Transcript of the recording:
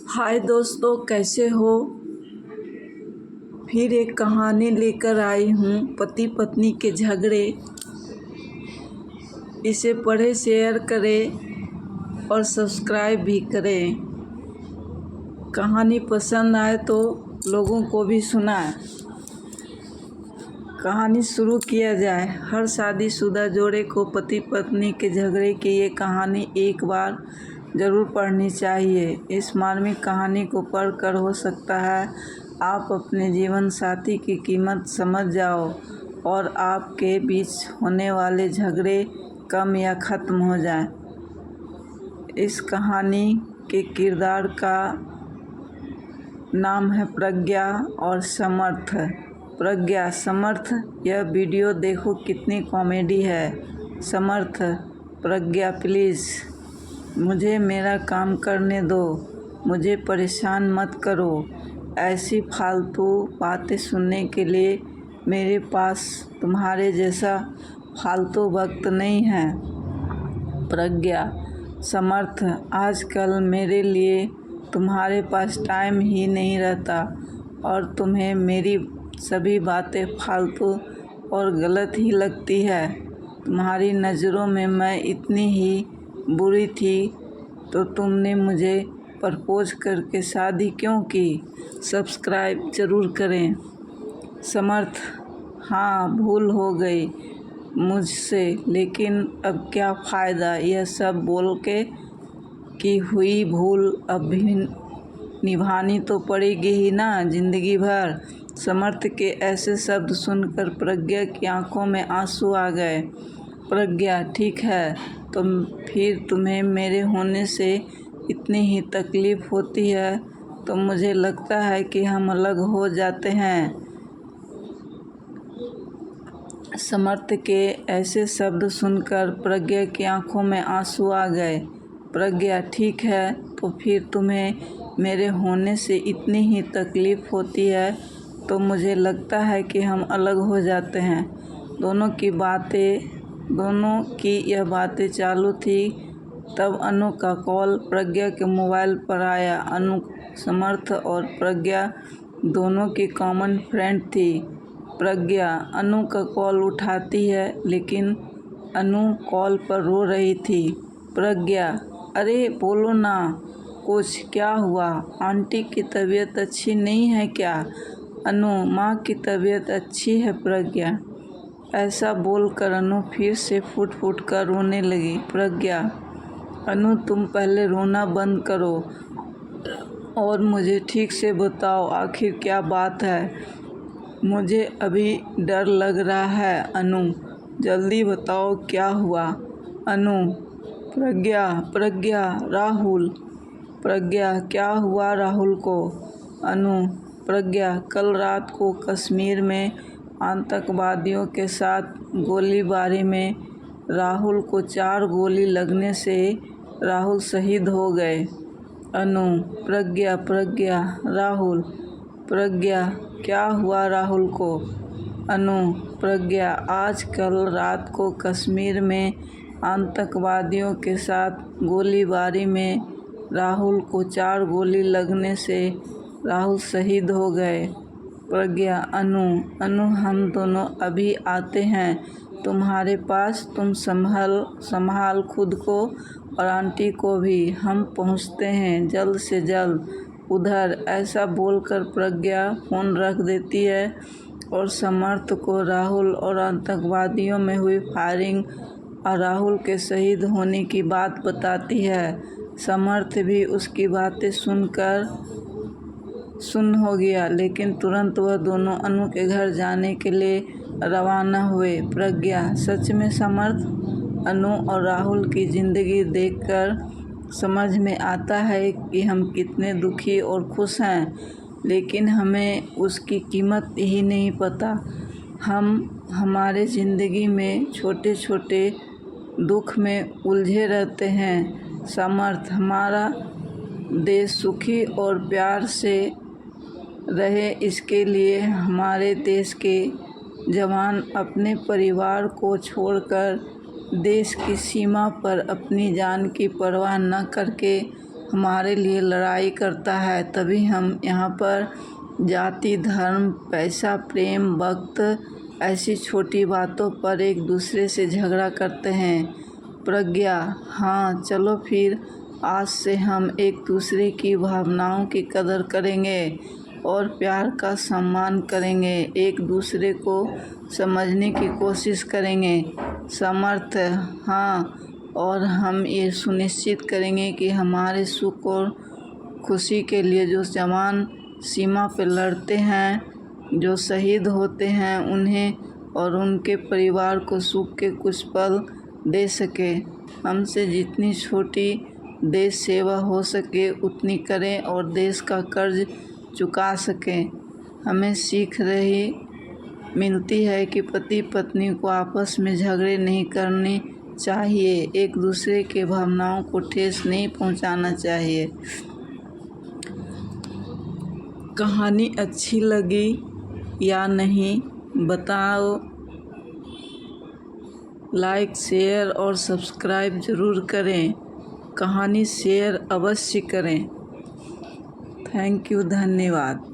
हाय दोस्तों, कैसे हो। फिर एक कहानी लेकर आई हूँ, पति पत्नी के झगड़े। इसे पढ़े, शेयर करें और सब्सक्राइब भी करें। कहानी पसंद आए तो लोगों को भी सुनाएं। कहानी शुरू किया जाए। हर शादीशुदा जोड़े को पति पत्नी के झगड़े की ये कहानी एक बार ज़रूर पढ़नी चाहिए। इस मार्मिक कहानी को पढ़कर हो सकता है आप अपने जीवन साथी की कीमत समझ जाओ और आपके बीच होने वाले झगड़े कम या ख़त्म हो जाए। इस कहानी के किरदार का नाम है प्रज्ञा और समर्थ। प्रज्ञा, समर्थ, यह वीडियो देखो कितनी कॉमेडी है। समर्थ, प्रज्ञा प्लीज़ मुझे मेरा काम करने दो, मुझे परेशान मत करो। ऐसी फालतू बातें सुनने के लिए मेरे पास तुम्हारे जैसा फालतू वक्त नहीं है। प्रज्ञा, समर्थ, आजकल मेरे लिए तुम्हारे पास टाइम ही नहीं रहता और तुम्हें मेरी सभी बातें फालतू और गलत ही लगती है। तुम्हारी नज़रों में मैं इतनी ही बुरी थी तो तुमने मुझे प्रपोज करके शादी क्यों की। सब्सक्राइब ज़रूर करें। समर्थ, हाँ, भूल हो गई मुझसे, लेकिन अब क्या फ़ायदा यह सब बोल के कि हुई भूल अब भी निभानी तो पड़ेगी ही ना ज़िंदगी भर। समर्थ के ऐसे शब्द सुनकर प्रज्ञा की आंखों में आंसू आ गए। प्रज्ञा, ठीक है, तो फिर तुम्हें मेरे होने से इतनी ही तकलीफ़ होती है तो मुझे लगता है कि हम अलग हो जाते हैं। समर्थ के ऐसे शब्द सुनकर प्रज्ञा की आंखों में आंसू आ गए। प्रज्ञा, ठीक है, तो फिर तुम्हें मेरे होने से इतनी ही तकलीफ़ होती है तो मुझे लगता है कि हम अलग हो जाते हैं। दोनों की यह बातें चालू थी तब अनु का कॉल प्रज्ञा के मोबाइल पर आया। अनु समर्थ और प्रज्ञा दोनों की कॉमन फ्रेंड थी। प्रज्ञा अनु का कॉल उठाती है लेकिन अनु कॉल पर रो रही थी। प्रज्ञा, अरे बोलो ना कुछ, क्या हुआ? आंटी की तबीयत अच्छी नहीं है क्या? अनु, माँ की तबीयत अच्छी है प्रज्ञा। ऐसा बोलकर अनु फिर से फूट फूट कर रोने लगी। प्रज्ञा, अनु तुम पहले रोना बंद करो और मुझे ठीक से बताओ आखिर क्या बात है। मुझे अभी डर लग रहा है। अनु, जल्दी बताओ क्या हुआ। अनु, प्रज्ञा, राहुल। प्रज्ञा, क्या हुआ राहुल को? अनु, प्रज्ञा, कल रात को कश्मीर में आतंकवादियों के साथ गोलीबारी में राहुल को 4 गोली लगने से राहुल शहीद हो गए। अनु, प्रज्ञा, राहुल। प्रज्ञा, क्या हुआ राहुल को? अनु, प्रज्ञा, आज कल रात को कश्मीर में आतंकवादियों के साथ गोलीबारी में राहुल को 4 गोली लगने से राहुल शहीद हो गए। प्रज्ञा, अनु हम दोनों अभी आते हैं तुम्हारे पास, तुम संभाल खुद को और आंटी को भी, हम पहुंचते हैं जल्द से जल्द उधर। ऐसा बोलकर प्रज्ञा फ़ोन रख देती है और समर्थ को राहुल और आतंकवादियों में हुई फायरिंग और राहुल के शहीद होने की बात बताती है। समर्थ भी उसकी बातें सुन हो गया, लेकिन तुरंत वह दोनों अनु के घर जाने के लिए रवाना हुए। प्रज्ञा, सच में समर्थ, अनु और राहुल की ज़िंदगी देखकर समझ में आता है कि हम कितने दुखी और खुश हैं, लेकिन हमें उसकी कीमत ही नहीं पता। हम हमारे ज़िंदगी में छोटे छोटे दुख में उलझे रहते हैं। समर्थ, हमारा देश सुखी और प्यार से रहे, इसके लिए हमारे देश के जवान अपने परिवार को छोड़कर देश की सीमा पर अपनी जान की परवाह न करके हमारे लिए लड़ाई करता है, तभी हम यहाँ पर जाति, धर्म, पैसा, प्रेम, वक्त ऐसी छोटी बातों पर एक दूसरे से झगड़ा करते हैं। प्रज्ञा: हाँ, चलो फिर आज से हम एक दूसरे की भावनाओं की कदर करेंगे और प्यार का सम्मान करेंगे, एक दूसरे को समझने की कोशिश करेंगे। समर्थ: हाँ, और हम ये सुनिश्चित करेंगे कि हमारे सुख और खुशी के लिए जो जवान सीमा पर लड़ते हैं, जो शहीद होते हैं, उन्हें और उनके परिवार को सुख के कुछ पल दे सके। हमसे जितनी छोटी देश सेवा हो सके उतनी करें और देश का कर्ज चुका सकें। हमें सीख रही मिलती है कि पति पत्नी को आपस में झगड़े नहीं करने चाहिए, एक दूसरे के भावनाओं को ठेस नहीं पहुंचाना चाहिए। कहानी अच्छी लगी या नहीं बताओ। लाइक, शेयर और सब्सक्राइब ज़रूर करें। कहानी शेयर अवश्य करें। थैंक यू, धन्यवाद।